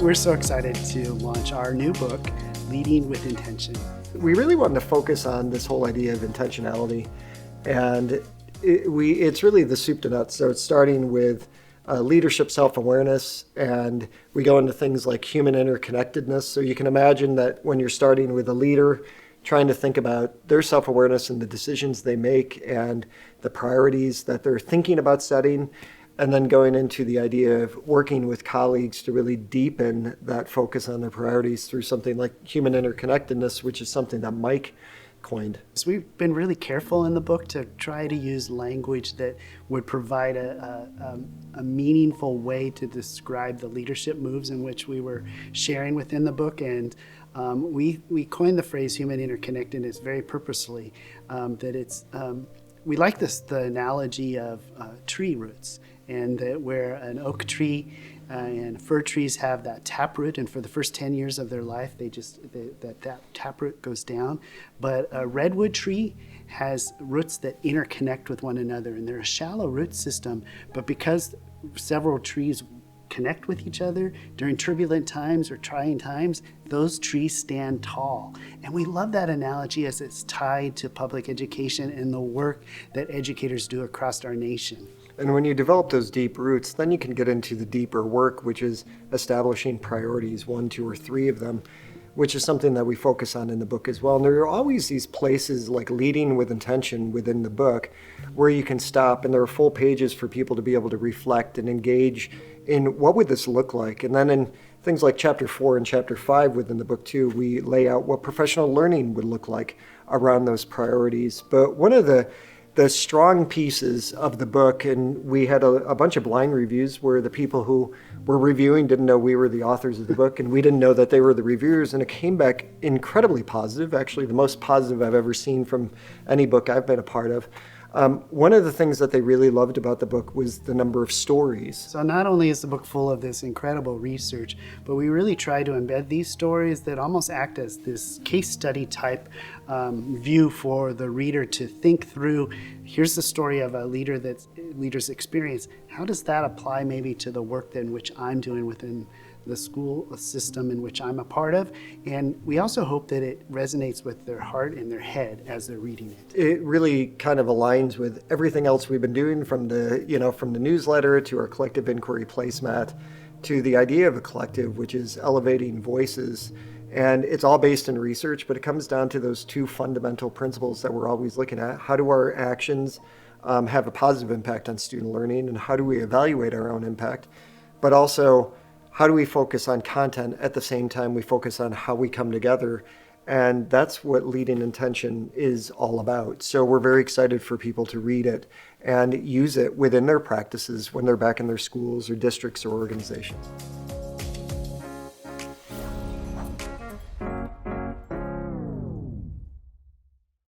We're so excited to launch our new book, Leading with Intention. We really wanted to focus on this whole idea of intentionality, and it's really the soup to nuts. So it's starting with leadership self-awareness, and we go into things like human interconnectedness. So you can imagine that when you're starting with a leader, trying to think about their self-awareness and the decisions they make and the priorities that they're thinking about setting, and then going into the idea of working with colleagues to really deepen that focus on their priorities through something like human interconnectedness, which is something that Mike coined. So we've been really careful in the book to try to use language that would provide a meaningful way to describe the leadership moves in which we were sharing within the book. And we coined the phrase human interconnectedness very purposely, that it's we like the analogy of tree roots, and that where an oak tree and fir trees have that taproot, and for the first 10 years of their life, that taproot goes down. But a redwood tree has roots that interconnect with one another, and they're a shallow root system, but because several trees connect with each other during turbulent times or trying times, those trees stand tall. And we love that analogy as it's tied to public education and the work that educators do across our nation. And when you develop those deep roots, then you can get into the deeper work, which is establishing priorities, 1, 2, or 3 of them, which is something that we focus on in the book as well. And there are always these places like leading with intention within the book where you can stop, and there are full pages for people to be able to reflect and engage in what would this look like. And then in things like chapter 4 and chapter 5 within the book too, we lay out what professional learning would look like around those priorities. But one of the strong pieces of the book, and we had a bunch of blind reviews where the people who were reviewing didn't know we were the authors of the book, and we didn't know that they were the reviewers, and it came back incredibly positive, actually the most positive I've ever seen from any book I've been a part of. One of the things that they really loved about the book was the number of stories. So not only is the book full of this incredible research, but we really try to embed these stories that almost act as this case study type view for the reader to think through. Here's the story of a leader's experience. How does that apply maybe to the work in which I'm doing within the school system in which I'm a part of? And we also hope that it resonates with their heart and their head as they're reading it. It really kind of aligns with everything else we've been doing, from the newsletter to our collective inquiry placemat to the idea of a collective, which is elevating voices. And it's all based in research, but it comes down to those 2 fundamental principles that we're always looking at. How do our actions have a positive impact on student learning, and how do we evaluate our own impact? But also, how do we focus on content at the same time we focus on how we come together? And that's what Leading Intention is all about. So we're very excited for people to read it and use it within their practices when they're back in their schools or districts or organizations.